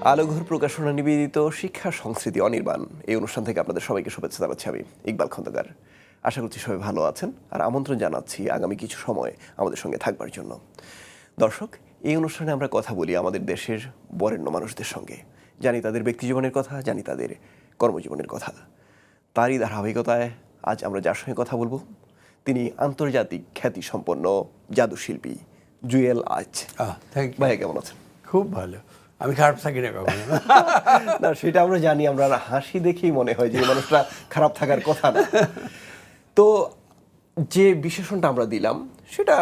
আলোঘর প্রকাশনা নিবেদিত শিক্ষা সংস্কৃতি অনির্বাণ এই অনুষ্ঠান থেকে আপনাদের সবাইকে শুভেচ্ছা জানাচ্ছি আমি ইকবাল খন্দকার। আশা করছি সবাই ভালো আছেন আর আমন্ত্রণ জানাচ্ছি আগামী কিছু সময় আমাদের সঙ্গে থাকবার জন্য। দর্শক, এই অনুষ্ঠানে আমরা কথা বলি আমাদের দেশের বরেণ্য মানুষদের সঙ্গে, জানি তাদের ব্যক্তিজীবনের কথা, জানি তাদের কর্মজীবনের কথা। তারই ধারাবাহিকতায় আজ আমরা যার সঙ্গে কথা বলবো তিনি আন্তর্জাতিক খ্যাতিসম্পন্ন জাদুশিল্পী জুয়েল আজ। ভাইয়া কেমন আছেন? খুব ভালো। আমি খারাপ থাকি না কখনো। না, সেটা আমরা জানি, আমরা হাসি দেখেই মনে হয় যে এই মানুষটা খারাপ থাকার কথা না। তো যে বিশেষণটা আমরা দিলাম সেটা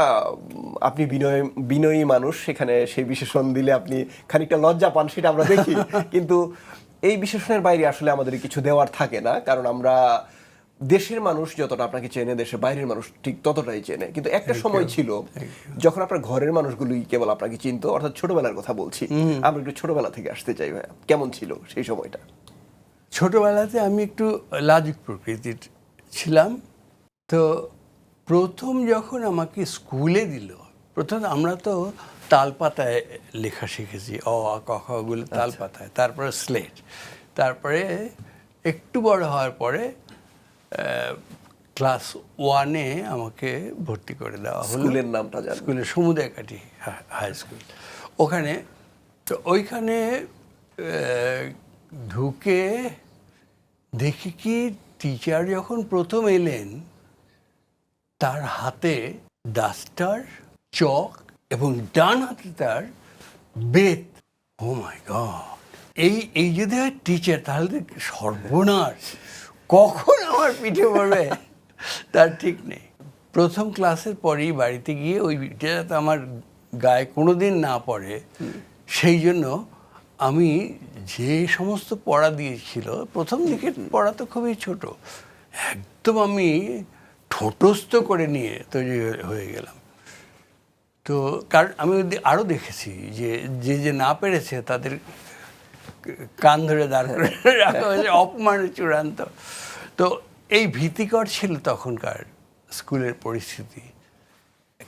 আপনি বিনয়ী মানুষ, সেখানে সেই বিশেষণ দিলে আপনি খানিকটা লজ্জা পান, সেটা আমরা দেখি। কিন্তু এই বিশেষণের বাইরে আসলে আমাদের কিছু দেওয়ার থাকে না, কারণ আমরা দেশের মানুষ যতটা আপনাকে চেনে দেশের বাইরের মানুষ ঠিক ততটাই চেনে। কিন্তু একটা সময় ছিল যখন আপনার ঘরের মানুষগুলোই কেবল আপনাকে চিনতো, অর্থাৎ ছোটবেলার কথা বলছি। আমরা একটু ছোটবেলা থেকে আসতে চাই ভাইয়া, কেমন ছিল সেই সময়টা? ছোটবেলাতে আমি একটু লাজুক প্রকৃতির ছিলাম। তো প্রথম যখন আমাকে স্কুলে দিল, প্রথম আমরা তো তালপাতায় লেখা শিখেছি, অ আ ক খ গুলো তালপাতায়, তারপরে স্লেট, তারপরে একটু বড় হওয়ার পরে ক্লাস 1-এ আমাকে ভর্তি করে দেওয়া হলো। স্কুলের নামটা জানেন? স্কুলের সমুদায়কাঠি হাই স্কুল। ওখানে তো ওইখানে ঢুকে দেখি কি টিচার যখন প্রথম এলেন তার হাতে ডাস্টার, চক এবং ডান হাতে তার বেত। ও মাই গড, এই যদি হয় টিচার তাহলে তো সর্বনাশ, কখন আমার পিঠে পড়বে তার ঠিক নেই। প্রথম ক্লাসের পরেই বাড়িতে গিয়ে ওই যাতে আমার গায়ে কোনো দিন না পড়ে সেই জন্য আমি যে সমস্ত পড়া দিয়েছিল, প্রথম দিকে পড়া তো খুবই ছোট, একদম আমি ঠোঁটস্থ করে নিয়ে তৈরি হয়ে গেলাম। তো কারণ আমি আরও দেখেছি যে যে না পেরেছে তাদের কান ধরে দাঁড় করে রাখা হয়েছে, অপমানের চূড়ান্ত। তো এই ভীতিকর ছিল তখনকার স্কুলের পরিস্থিতি।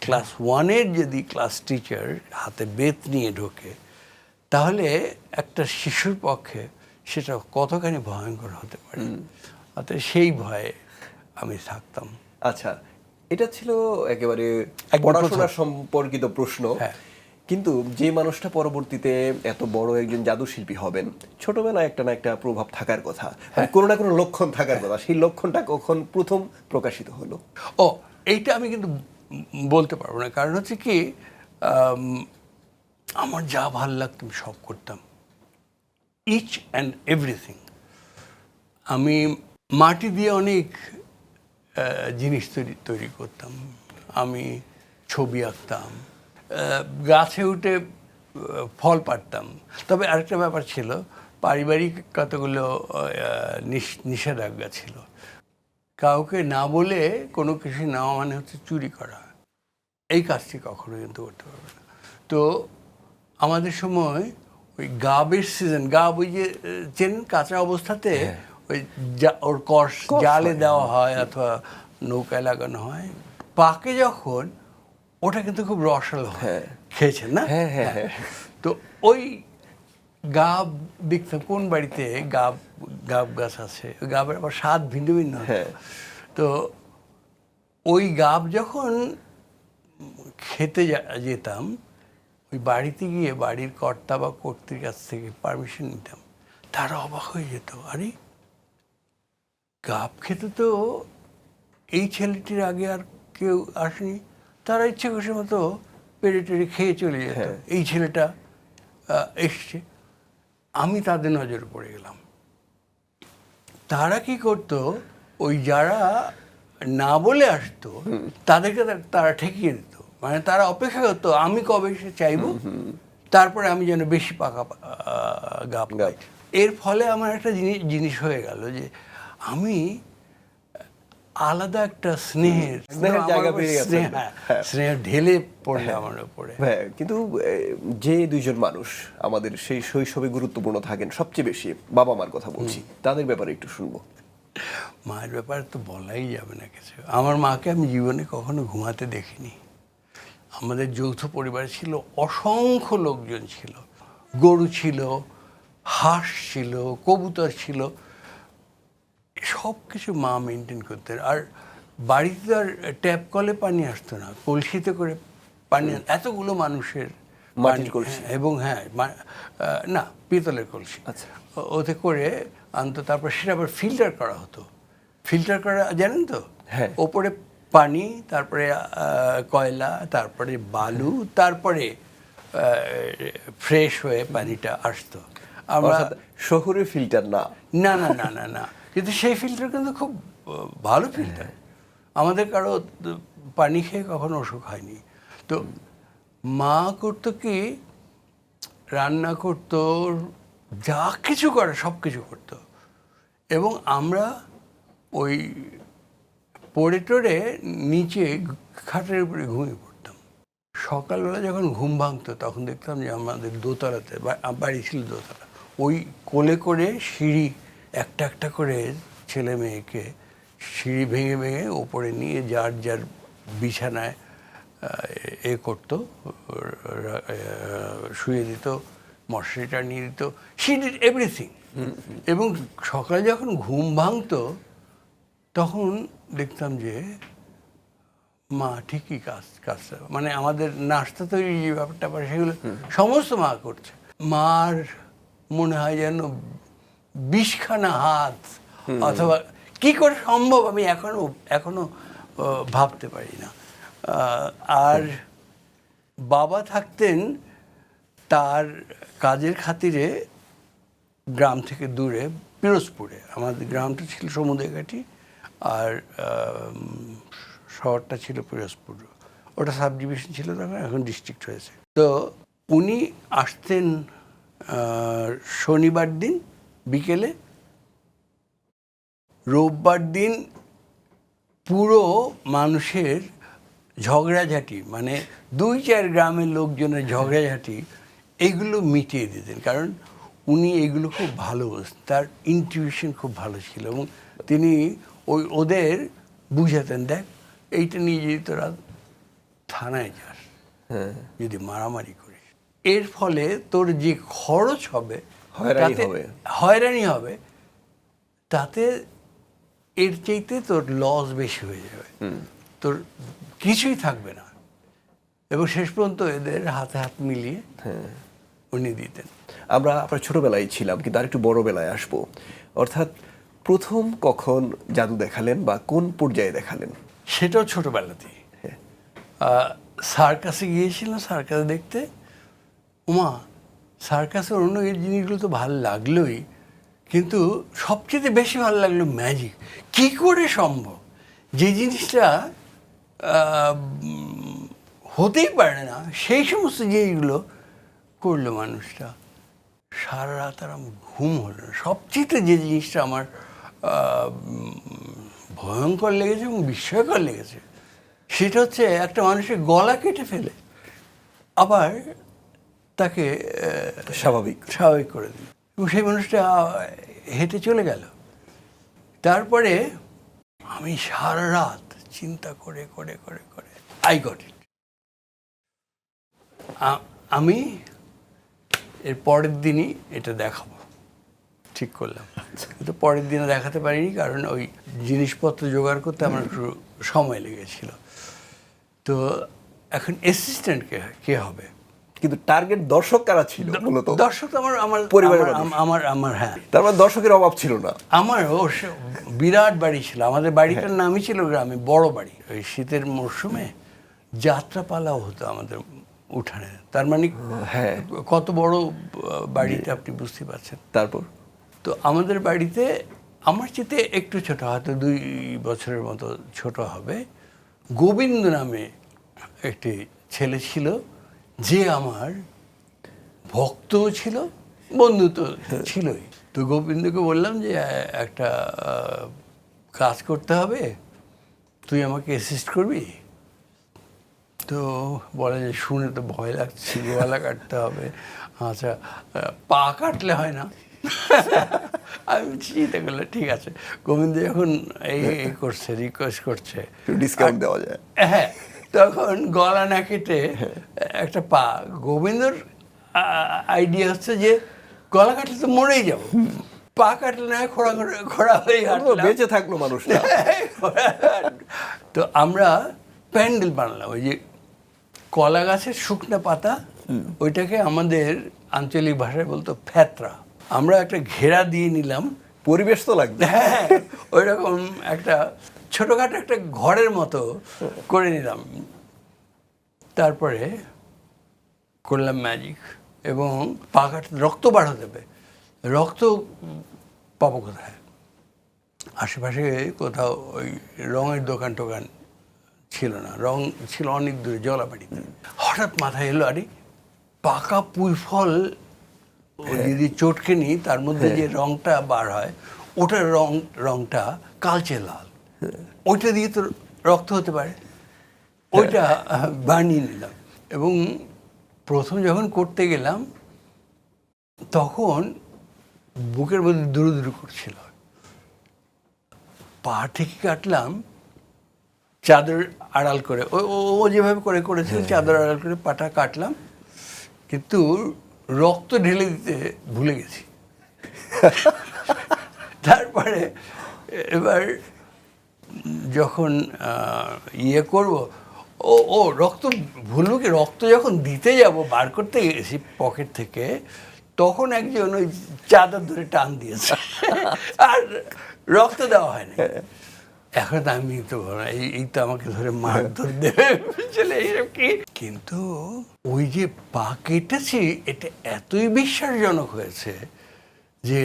ক্লাস 1-এর যদি ক্লাস টিচার হাতে বেত নিয়ে ঢোকে তাহলে একটা শিশুর পক্ষে সেটা কতখানি ভয়ঙ্কর হতে পারে, অর্থাৎ সেই ভয়ে আমি থাকতাম। আচ্ছা, এটা ছিল একেবারে পড়াশোনা সম্পর্কিত প্রশ্ন। কিন্তু যে মানুষটা পরবর্তীতে এত বড় একজন জাদুশিল্পী হবেন, ছোটবেলায় একটা না একটা প্রভাব থাকার কথা, কোনো না কোনো লক্ষণ থাকার কথা, সেই লক্ষণটা কখন প্রথম প্রকাশিত হলো? ও, এইটা আমি কিন্তু বলতে পারবো না, কারণ হচ্ছে কি আমার যা ভাল লাগতো আমি সব করতাম, ইচ অ্যান্ড এভরিথিং। আমি মাটি দিয়ে অনেক জিনিস তৈরি করতাম, আমি ছবি আঁকতাম, গাছে উঠে ফল পাড়তাম। তবে আরেকটা ব্যাপার ছিল, পারিবারিক কতগুলো নিষেধাজ্ঞা ছিল। কাউকে না বলে কোনো কিছু নেওয়া মানে হচ্ছে চুরি করা, এই কাজটি কখনো কিন্তু করতে পারবে না। তো আমাদের সময় ওই গাবের সিজন, গাব ওই যে চেনেন কাঁচা অবস্থাতে ওই ওর কষ জালে দেওয়া হয় অথবা নৌকায় লাগানো হয়, পাকে যখন ওটা কিন্তু খুব রসালো হয়, খেয়েছেন না? তো ওই গাব দেখতাম, কোন বাড়িতে গাব গাছ আছে, ওই গাবের আবার স্বাদ ভিন্ন ভিন্ন। তো ওই গাব যখন খেতে যেতাম, ওই বাড়িতে গিয়ে বাড়ির কর্তা বা কর্ত্রীর কাছ থেকে পারমিশন নিতাম। তারা অবাক হয়ে যেত, আরে গাব খেতে তো এই ছেলেটির আগে আর কেউ আসেনি। তারা ইচ্ছে খুশি মতো পেড়ে টেড়ে খেয়ে চলে যেত, এই ছেলেটা এসছে। আমি তাদের নজরে পড়ে গেলাম। তারা কি করতো, ওই যারা না বলে আসতো তাদেরকে তারা ঠেকিয়ে দিত, মানে তারা অপেক্ষা করতো আমি কবে এসে চাইবো, তারপরে আমি যেন বেশি পাকা গাব গাই। এর ফলে আমার একটা জিনিস হয়ে গেল যে আমি আলাদা একটা স্নেহের জায়গা পেয়ে গেছে, স্নেহ ঢেলে পড়লে আমার উপরে। কিন্তু যে দুইজন মানুষ আমাদের সেই শৈশবে গুরুত্বপূর্ণ থাকেন সবচেয়ে বেশি, বাবা মার কথা বলছি, তাদের ব্যাপারে একটু শুনবো। মায়ের ব্যাপারে তো বলাই যাবে না কিছু। আমার মাকে আমি জীবনে কখনো ঘুমাতে দেখিনি। আমাদের যৌথ পরিবার ছিল, অসংখ্য লোকজন ছিল, গরু ছিল, হাঁস ছিল, কবুতর ছিল, সব কিছু মা মেনটেন করতেন। আর বাড়িতে তো আর ট্যাপ কলে পানি আসতো না, কলসিতে করে পানি এতগুলো মানুষের মাটির পানি, কলসি? এবং হ্যাঁ না, পিতলের কলসি। আচ্ছা। ওতে করে আনতো, তারপর সেটা আবার ফিল্টার করা হতো। ফিল্টার করা জানেন তো? হ্যাঁ। ওপরে পানি, তারপরে কয়লা, তারপরে বালু, তারপরে ফ্রেশ হয়ে পানিটা আসতো। আমরা অর্থাৎ শহুরে ফিল্টার না। না না না না না, কিন্তু সেই ফিল্টার কিন্তু খুব ভালো ফিল্টার। আমাদের কারো পানি খেয়ে কখনো অসুখ হয়নি। তো মা করতো কি, রান্না করতো, যা কিছু করে সব কিছু করতো, এবং আমরা ওই পড়ে টড়ে নিচে খাটের উপরে ঘুমিয়ে পড়তাম। সকালবেলা যখন ঘুম ভাঙতো তখন দেখতাম যে আমাদের দোতলাতে, বাড়ি ছিল দোতলা, ওই কোলে করে সিঁড়ি একটা একটা করে ছেলে মেয়েকে সিঁড়ি ভেঙে ভেঙে ওপরে নিয়ে যার যার বিছানায় এ করতো, শুয়ে দিত, মশারিটা নিয়ে দিত, শি ডিড এভরিথিং। এবং সকালে যখন ঘুম ভাঙতো তখন দেখতাম যে মা ঠিকই কাজটা, মানে আমাদের নাস্তা তৈরি যে ব্যাপারটা সেগুলো সমস্ত মা করছে। মার মনে হয় যেন 20খানা হাত, অথবা কি করে সম্ভব আমি এখনো ভাবতে পারি না। আর বাবা থাকতেন তার কাজের খাতিরে গ্রাম থেকে দূরে পিরোজপুরে। আমাদের গ্রামটা ছিল সমুদ্রঘাটি, আর শহরটা ছিল পিরোজপুর। ওটা সাব ডিভিশন ছিল তখন, এখন ডিস্ট্রিক্ট হয়েছে। তো উনি আসতেন শনিবার দিন বিকেলে, রোববার দিন পুরো মানুষের ঝগড়াঝাটি, মানে 2-4 গ্রামের লোকজনের ঝগড়াঝাটি, এইগুলো মিটিয়ে দিতেন। কারণ উনি এগুলো খুব ভালো বুঝতেন, তার ইনটিউশন খুব ভালো ছিল, এবং তিনি ওদের বুঝাতেন, দেখ এইটা নিয়ে যদি তোরা থানায় যাস, যদি মারামারি করিস, এর ফলে তোর যে খরচ হবে, হয়রানি হবে, তাতে এর চাইতে তোর লস বেশি হয়ে যাবে, তোর কিছুই থাকবে না। এবং শেষ পর্যন্ত এদের হাতে হাত মিলিয়ে উনি দিতেন। আমরা আপনার ছোটবেলায় ছিলাম, কিন্তু আরেকটু বড় বেলায় আসবো। অর্থাৎ প্রথম কখন জাদু দেখালেন বা কোন পর্যায়ে দেখালেন? সেটাও ছোটবেলাতেই। সার্কাসে গিয়েছিলাম, সার্কাস দেখতে। ওমা, সার্কাসের অন্য এই জিনিসগুলো তো ভালো লাগলোই, কিন্তু সবচেয়ে বেশি ভালো লাগলো ম্যাজিক। কি করে সম্ভব যে জিনিসটা হতেই পারে না, সেই সমস্ত জিনিসগুলো করলো মানুষটা। সারা রাত আর আমার ঘুম হলো না। সবচেয়ে যে জিনিসটা আমার ভয়ঙ্কর লেগেছে এবং বিস্ময়কর লেগেছে, সেটা হচ্ছে একটা মানুষের গলা কেটে ফেলে আবার তাকে স্বাভাবিক করে দিল, এবং সেই মানুষটা হেঁটে চলে গেল। তারপরে আমি সারা রাত চিন্তা করে করে করে করে আই গট ইট। আমি এর পরের দিনই এটা দেখাবো ঠিক করলাম, কিন্তু পরের দিনে দেখাতে পারিনি, কারণ ওই জিনিসপত্র জোগাড় করতে আমার একটু সময় লেগেছিল। তো এখন অ্যাসিস্ট্যান্ট কে হবে? কিন্তু টার্গেট দর্শক কারা ছিল মূলত? দর্শক তো আমার পরিবারের আমার হ্যাঁ, তার মানে দর্শকের অভাব ছিল না। আমার বিরাট বাড়ি ছিল। আমাদের বাড়িটার নামই ছিল গ্রামে বড় বাড়ি। ওই শীতের মরশুমে যাত্রাপালাও হতো আমাদের উঠানে। তার মানে কত বড় বাড়িতে আপনি বুঝতে পারছেন। তারপর তো আমাদের বাড়িতে আমার চেয়ে একটু ছোট, হয়তো 2 বছরের মতো ছোট হবে, গোবিন্দ নামে একটি ছেলে ছিল, যে আমার ভক্তও ছিল, বন্ধু তো ছিলই। তো গোবিন্দকে বললাম যে একটা কাজ করতে হবে, তুই আমাকে অ্যাসিস্ট করবি? তো বলে যে শুনে তো ভয় লাগছে, গলা কাটতে হবে। আচ্ছা, পা কাটলে হয় না? আমি চিন্তা করলাম ঠিক আছে, গোবিন্দ যখন এই করছে, রিকোয়েস্ট করছে, ডিসকাউন্ট দেওয়া যায়। হ্যাঁ, তখন গলা না কেটে একটা পা। গোবিন্দর আইডিয়া হচ্ছে যে গলা কাটলে তো মরেই যাবো, পা কাটলে না খোড়া খোড়া হয়ে তো হাঁটলাম। বেঁচে থাকলো মানুষটা। তো আমরা প্যান্ডেল বানালাম, ওই যে কলা গাছের শুকনো পাতা, ওইটাকে আমাদের আঞ্চলিক ভাষায় বলতো ফ্যাতরা। আমরা একটা ঘেরা দিয়ে নিলাম, পরিবেশ তো লাগবে। হ্যাঁ ওই রকম একটা ছোটোখাটো একটা ঘরের মতো করে নিলাম। তারপরে করলাম ম্যাজিক, এবং পা কাটতে রক্ত বার হতে হবে। রক্ত পাবো কোথায়? আশেপাশে কোথাও ওই রঙের দোকান টোকান ছিল না, রং ছিল অনেক দূরে জলাবাড়িতে। হঠাৎ মাথায় এলো, আরে পাকা পুঁই ফল যদি চটকে নিই, তার মধ্যে যে রংটা বার হয় ওটার রংটা কালচে লাল, ওইটা দিয়ে তো রক্ত হতে পারে। ওইটা বানিয়ে নিলাম, এবং প্রথম যখন করতে গেলাম তখন বুকের মধ্যে দুরু দুরু করছিল। পা থেকে কাটলাম চাদর আড়াল করে, ও যেভাবে করে করেছিল চাদর আড়াল করে পাটা কাটলাম, কিন্তু রক্ত ঢেলে দিতে ভুলে গেছি। তারপরে এবার যখন ইয়ে করব, ও রক্ত ভুলবো কি, রক্ত যখন দিতে যাব বার করতে গেছি পকেট থেকে, তখন একজন ওই চাদর ধরে টান দিয়েছে, আর রক্ত দেওয়া হয়নি। এখন আমি তো এই তো আমাকে ধরে মারধর দেবে চলে এইসব কি। কিন্তু ওই যে পা কেটেছি, এটা এতই বিশ্বাসজনক হয়েছে যে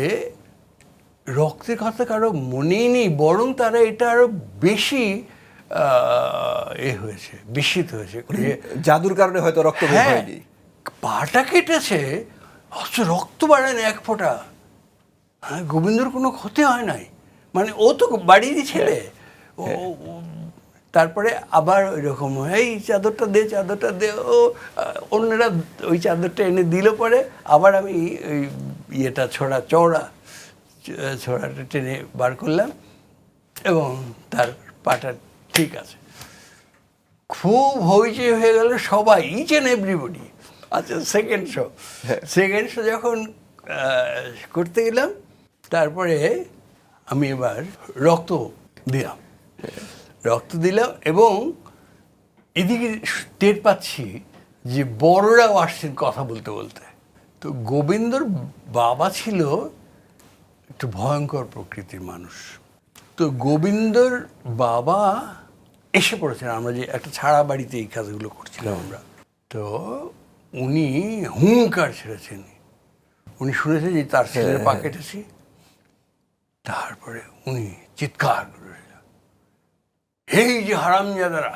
রক্তের কথা কারো মনেই নেই, বরং তারা এটা আরো বেশি হয়েছে, বিস্মিত হয়েছে যে জাদুর কারণে হয়তো রক্ত বের হ্যাঁ, হয়নি। পাটা কেটেছে অথচ রক্ত বাড়েনি এক ফোঁটা। হ্যাঁ, গোবিন্দর কোনো ক্ষতি হয় নাই, মানে ও তো বাড়িরই ছেলে। তারপরে আবার ওই রকম, এই চাদরটা দে, চাদরটা দে, অন্যরা ওই চাদরটা এনে দিল। পরে আবার আমি ওই ইয়েটা ছড়াটা টেনে বার করলাম, এবং তার পাটা ঠিক আছে। খুব হইচই হয়ে গেল সবাই, ইচ অ্যান্ড এভরিবডি। আচ্ছা, সেকেন্ড শো যখন করতে গেলাম, তারপরে আমি এবার রক্ত দিলাম, এবং এদিকে টের পাচ্ছি যে বড়রাও আসছেন কথা বলতে বলতে। তো গোবিন্দর বাবা ছিল একটু ভয়ঙ্কর প্রকৃতির মানুষ। তো গোবিন্দর বাবা এসে পড়েছেন, আমরা যে একটা ছাড়া বাড়িতে এই কাজগুলো করছিলাম আমরা। তো উনি হুঙ্কার ছেড়েছেন, উনি শুনেছেন যে তার ছেলের পা কেটেছি। তারপরে উনি চিৎকার করে, এই যে হারামজাদারা,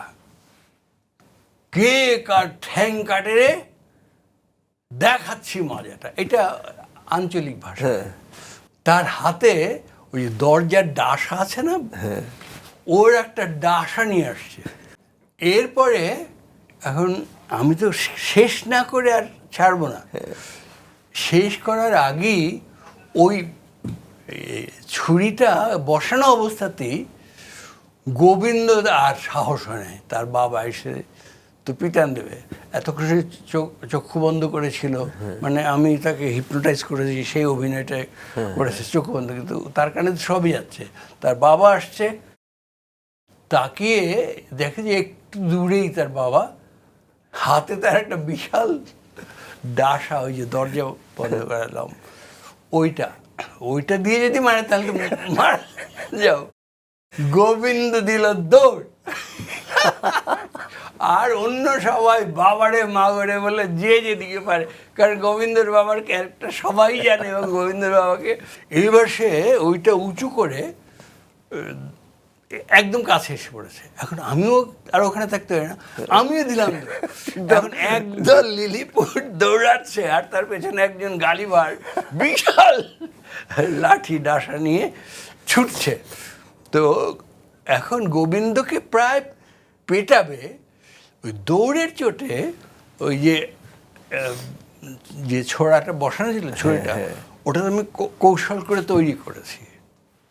কে কার ঠ্যাং কাটে রে, দেখাচ্ছি মজাটা। এটা আঞ্চলিক ভাষা। তার হাতে ওই দরজার ডাসা আছে না, ওর একটা ডাসা নিয়ে আসছে। এরপরে এখন আমি তো শেষ না করে আর ছাড়বো না, শেষ করার আগেই ওই ছুরিটা বসানো অবস্থাতেই গোবিন্দ আর সাহস হয় নাই, তার বাবা এসে তো পিটান দেবে। এতক্ষণ সে চক্ষু বন্ধ করেছিল, মানে আমি তাকে হিপনোটাইজ করেছি, সেই অভিনয়টা করেছে চক্ষু বন্ধ, কিন্তু তার কানে তো সবই যাচ্ছে। তার বাবা আসছে, তাকিয়ে দেখে যে একটু দূরেই তার বাবা, হাতে তার একটা বিশাল ডাসা, ওই যে দরজা বন্ধ করালাম ওইটা দিয়ে যদি মানে তাহলে তো মার যাও। গোবিন্দ দিল দৌড়, আর অন্য সবাই বাবারে মাগরে বলে যে যেদিকে পারে, কারণ গোবিন্দর বাবার ক্যারেক্টার সবাই জানে, এবং গোবিন্দর বাবাকে। এইবার সে ওইটা উঁচু করে একদম কাছে এসে পড়েছে। এখন আমিও আর ওখানে থাকতে পারি না, আমিও দিলাম। এখন একদল লিলিপুট দৌড়াচ্ছে, আর তার পেছনে একজন গালিবার বিশাল লাঠি ডাসা নিয়ে ছুটছে। তো এখন গোবিন্দকে প্রায় পেটাবে, ওই দৌড়ের চোটে ওই যে ছোড়াটা বসানো ছিল, ছুরিটা, ওটা আমি কৌশল করে তৈরি করেছি।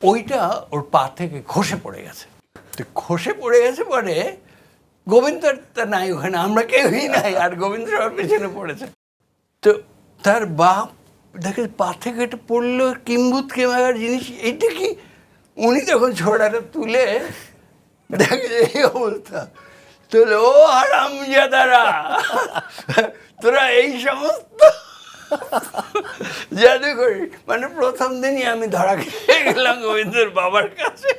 ওইটা ওর পা থেকে খসে পড়ে গেছে। তো খসে পড়ে গেছে পরে গোবিন্দ তা নাই ওখানে, আমরা কেউই নাই, আর গোবিন্দ সবার পেছনে পড়েছে। তো তার বাপ দেখে পা থেকে এটা পড়লো কিম্বুত কেমাগার জিনিস, এইটা কি? উনি তখন ছোড়াটা তুলে দেখে যে এই অবস্থা, তাহলে ও হারামজাদারা, তোরা এই সমস্ত জাদুঘরি। মানে প্রথম দিনই আমি ধরা খেয়ে গেলাম গোবিন্দর বাবার কাছে।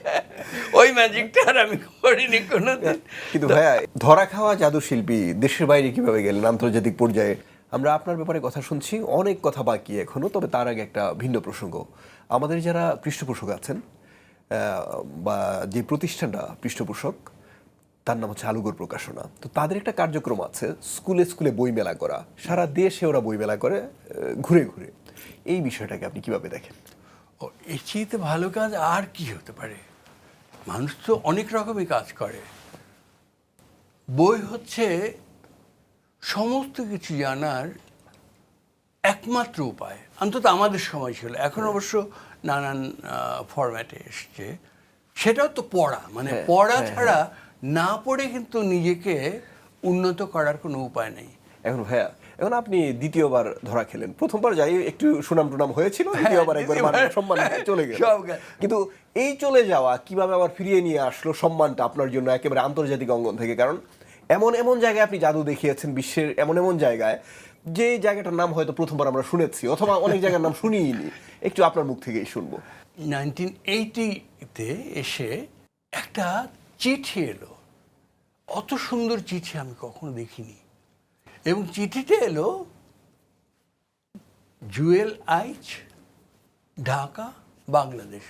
ওই ম্যাজিকটা আর আমি করিনি কোনোদিন। কিন্তু ভাইয়া, ধরা খাওয়া জাদু শিল্পী দেশের বাইরে কিভাবে গেলেন আন্তর্জাতিক পর্যায়ে? আমরা আপনার ব্যাপারে কথা শুনছি, অনেক কথা বাকি এখনো, তবে তার আগে একটা ভিন্ন প্রসঙ্গ। আমাদের যারা পৃষ্ঠপোষক আছেন, বা যে প্রতিষ্ঠানটা পৃষ্ঠপোষক, তার নাম হচ্ছে আলুগর প্রকাশনা। তো তাদের একটা কার্যক্রম আছে, স্কুলে স্কুলে বইমেলা করা, সারা দেশে ওরা বইমেলা করে ঘুরে ঘুরে। এই বিষয়টাকে আপনি কিভাবে দেখেন? ও, এর চেয়ে ভালো কাজ আর কি হতে পারে? মানুষ তো অনেক রকমই কাজ করে। বই হচ্ছে সমস্ত কিছু জানার একমাত্র উপায়, অন্তত আমাদের সময় ছিল। এখন অবশ্য নানান ফরম্যাটে এসছে। সেটাও তো পড়া, মানে পড়া ছাড়া না পড়ে কিন্তু নিজেকে উন্নত করার কোনো উপায় নেই। এখন ভাইয়া, এখন আপনি দ্বিতীয়বার ধরা খেলেন। প্রথমবার যাই একটু সুনাম টুনাম হয়েছিল, দ্বিতীয়বার একবার সম্মান চলে গেল। কিন্তু এই চলে যাওয়া কিভাবে আবার ফিরিয়ে নিয়ে আসলো সম্মানটা আপনার জন্য একেবারে আন্তর্জাতিক অঙ্গন থেকে? কারণ এমন এমন জায়গায় আপনি জাদু দেখিয়েছেন, বিশ্বের এমন এমন জায়গায়, যে জায়গাটার নাম হয়তো প্রথমবার আমরা শুনেছি, অথবা অনেক জায়গার নাম শুনিনি। একটু আপনার মুখ থেকেই শুনবো। 1980-তে এসে একটা চিঠি এলো, অত সুন্দর চিঠি আমি কখনো দেখিনি। এবং চিঠিটা এলো জুয়েল আইচ, ঢাকা, বাংলাদেশ।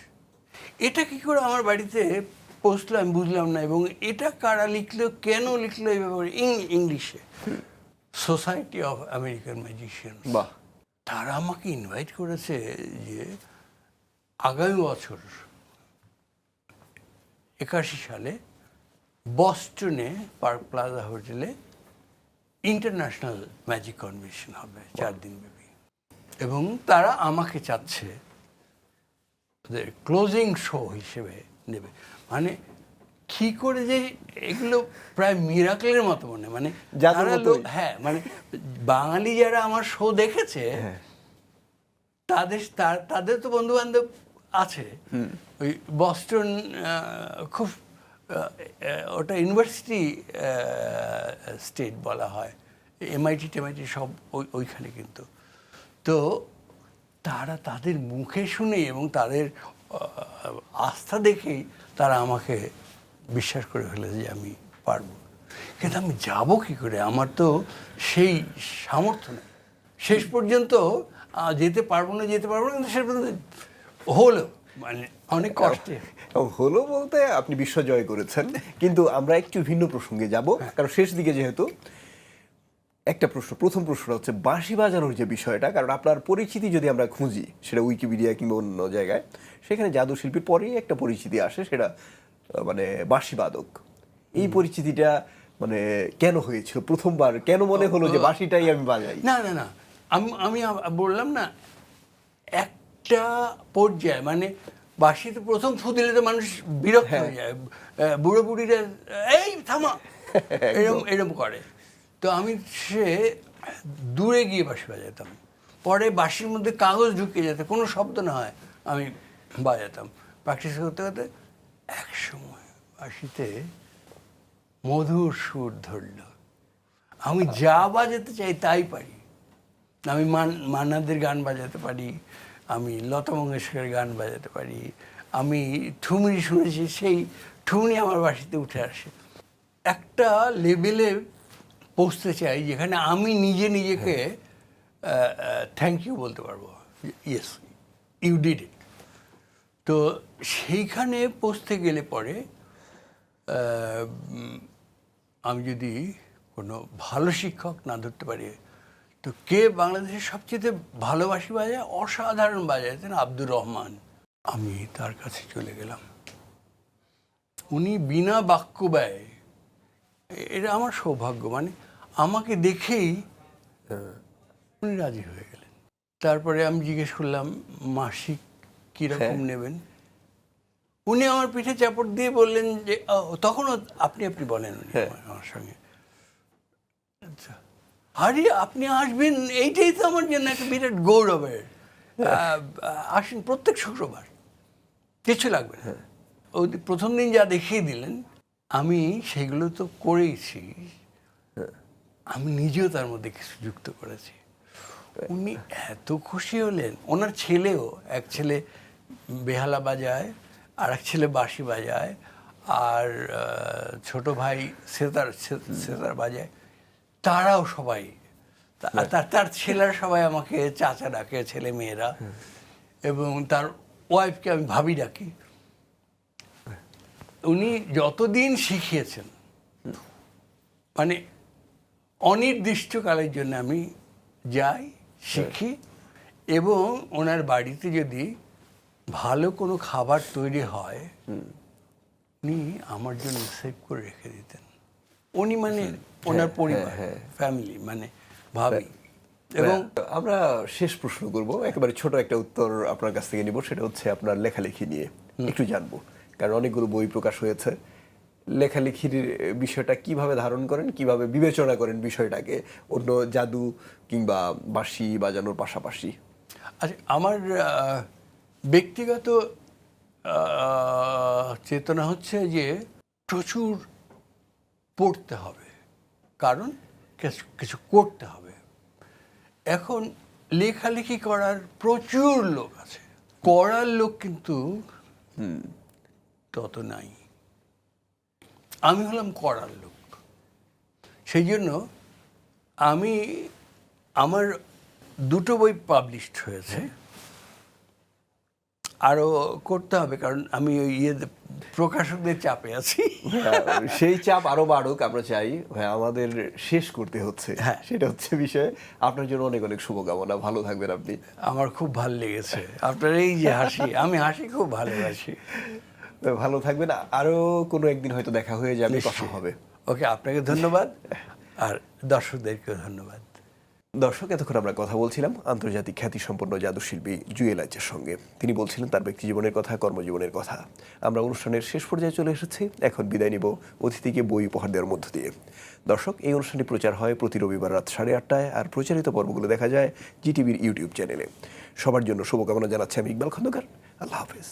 এটা কি করে আমার বাড়িতে পৌঁছলো আমি বুঝলাম না। এবং এটা কারা লিখলো, কেন লিখলো, এই ব্যাপারে ইংলিশে। Society of American magician. বাহ। তারা আমাকে ইনভাইট করেছে যে আগামী বছর 81 সালে বস্টনে পার্ক প্লাজা হোটেলে ইন্টারন্যাশনাল ম্যাজিক কনভেনশন হবে 4 দিন ব্যাপী। এবং তারা আমাকে চাচ্ছে ওদের ক্লোজিং শো হিসেবে নেবে। মানে কি করে যে এগুলো প্রায় মিরাকলের মতো মনে, মানে হ্যাঁ, মানে বাঙালি যারা আমার শো দেখেছে তাদের তো বন্ধু বান্ধব আছে ওই বস্টন, খুব ওটা ইউনিভার্সিটি স্টেট বলা হয়, MIT টেমআইটি সব ওইখানে। কিন্তু তো তারা তাদের মুখে শুনেই এবং তাদের আস্থা দেখেই তারা আমাকে বিশ্বাস করে ফেলেছে যে আমি পারবো। কিন্তু আমি যাবো কী করে? আমার তো সেই সামর্থ্য নেই। শেষ পর্যন্ত যেতে পারবো না কিন্তু শেষ পর্যন্ত হলো, মানে অনেক কষ্টে হলো। বলতে আপনি বিশ্ব জয় করেছেন। কিন্তু আমরা একটু ভিন্ন প্রসঙ্গে যাব, কারণ শেষ দিকে যেহেতু। একটা প্রশ্ন, প্রথম প্রশ্নটা হচ্ছে বাঁশি বাজানোর যে বিষয়টা। কারণ আপনার পরিচিতি যদি আমরা খুঁজি, সেটা উইকিপিডিয়া কিংবা অন্য জায়গায়, সেখানে জাদু শিল্পীর পরেই একটা পরিচিতি আসে, সেটা মানে বাঁশি বাদক। এই পরিচিতিটা মানে কেন হয়েছিল প্রথমবার? কেন মনে হলো যে বাঁশিটাই আমি বাজাই? না না না, আমি বললাম না, একটা পর্যায়ে মানে বাঁশিতে প্রথম ফু দিলে তো মানুষ বিরক্ত হয়ে যায়, বুড়ো বুড়িরা এই থামা এরকম করে। তো আমি সে দূরে গিয়ে বাঁশি বাজাতাম। পরে বাঁশির মধ্যে কাগজ ঢুকিয়ে যেত, কোনো শব্দ না হয় আমি বাজাতাম। প্র্যাকটিস করতে করতে এক সময় বাঁশিতে মধুর সুর ধরল। আমি যা বাজাতে চাই তাই পারি। আমি মান্নাদের গান বাজাতে পারি, আমি লতা মঙ্গেশকরের গান বাজাতে পারি, আমি ঠুমরি শুনেছি, সেই ঠুমরি আমার বাঁশিতে উঠে আসে। একটা লেভেলে পৌঁছতে চাই যেখানে আমি নিজেকে থ্যাংক ইউ বলতে পারবো, ইয়েস ইউ ডিড ইট। তো সেইখানে পৌঁছতে গেলে পরে আমি যদি কোনো ভালো শিক্ষক না ধরতে পারি, তো কে বাংলাদেশের সবচেয়ে ভালো বাঁশি বাজায়, অসাধারণ বাজাতেন আব্দুর রহমান। আমি তার কাছে চলে গেলাম, উনি বিনা বাক্য ব্যয়, এটা আমার সৌভাগ্য, মানে আমাকে দেখেই উনি রাজি হয়ে গেলেন। তারপরে আমি জিজ্ঞেস করলাম মাসিক কীরকম নেবেন। উনি আমার পিঠে চাপড় দিয়ে বললেন যে তখনও আপনি বলেন উনি আমার সঙ্গে। আচ্ছা, আরে আপনি আসবেন, এইটাই তো আমার জন্য একটা বিরাট গৌরবের। আসেন প্রত্যেক শুক্রবার, কিছু লাগবে না। ওই প্রথম দিন যা দেখিয়ে দিলেন, আমি সেগুলো তো করেইছি, আমি নিজেও তার মধ্যে কিছু যুক্ত করেছি। উনি এত খুশি হলেন। ওনার ছেলেও, এক ছেলে বেহালা বাজায়, আর এক ছেলে বাঁশি বাজায়, আর ছোট ভাই সেতার বাজায়। তারাও সবাই, তার ছেলেরা সবাই আমাকে চাচা ডাকে, ছেলে মেয়েরা, এবং তার ওয়াইফকে আমি ভাবি ডাকি। উনি যতদিন শিখিয়েছেন, মানে অনির্দিষ্টকালের জন্য আমি যাই, শিখি, এবং ওনার বাড়িতে যদি ভালো কোনো খাবার তৈরি হয়, উনি আমার জন্য সেভ করে রেখে দিতেন। উনি মানে ওনার পরিবার, ফ্যামিলি, মানে ভাবি। এবং আমরা শেষ প্রশ্ন করব, একেবারে ছোট একটা উত্তর আপনার কাছ থেকে নিব, সেটা হচ্ছে আপনার লেখালেখি নিয়ে একটু জানবো। কারণ অনেকগুলো বই প্রকাশ হয়েছে, লেখালেখির বিষয়টা কিভাবে ধারণ করেন, কিভাবে বিবেচনা করেন বিষয়টাকে অন্য জাদু কিংবা বাঁশি বাজানোর পাশাপাশি? আচ্ছা, আমার ব্যক্তিগত চেতনা হচ্ছে যে প্রচুর পড়তে হবে, কারণ কিছু করতে হবে। এখন লেখালেখি করার প্রচুর লোক আছে, করার লোক কিন্তু তত নাই। আমি হলাম করার লোক। সেই জন্য আমার 2টো বই পাবলিশড হয়েছে, আরও করতে হবে, কারণ আমি ওই প্রকাশকদের চাপে আছি। সেই চাপ আরো বাড়ুক আমরা চাই ভাই, আমাদের শেষ করতে হচ্ছে, হ্যাঁ। সেটা হচ্ছে বিষয়। আপনার জন্য অনেক অনেক শুভকামনা, ভালো থাকবেন আপনি। আমার খুব ভালো লেগেছে আপনার এই যে হাসি, আমি হাসি খুব ভালোবাসি। ভালো থাকবেন, আরো কোনো একদিন হয়তো দেখা হয়ে যাবে, কথা হবে। ওকে, আপনাকে ধন্যবাদ, আর দর্শকদেরকেও ধন্যবাদ। দর্শক, এতক্ষণ আমরা কথা বলছিলাম আন্তর্জাতিক খ্যাতিসম্পন্ন জাদুশিল্পী জুয়েল আইচের সঙ্গে। তিনি বলছিলেন তার ব্যক্তি জীবনের কথা, কর্মজীবনের কথা। আমরা অনুষ্ঠানের শেষ পর্যায়ে চলে এসেছি, এখন বিদায় নিব অতিথিকে বই উপহার দেওয়ার মধ্য দিয়ে। দর্শক, এই অনুষ্ঠানটি প্রচার হয় প্রতি রবিবার রাত 8:30টায়, আর প্রচারিত পর্বগুলো দেখা যায় জিটিভির ইউটিউব চ্যানেলে। সবার জন্য শুভকামনা জানাচ্ছি আমি ইকবাল খন্দকার। আল্লাহ হাফেজ।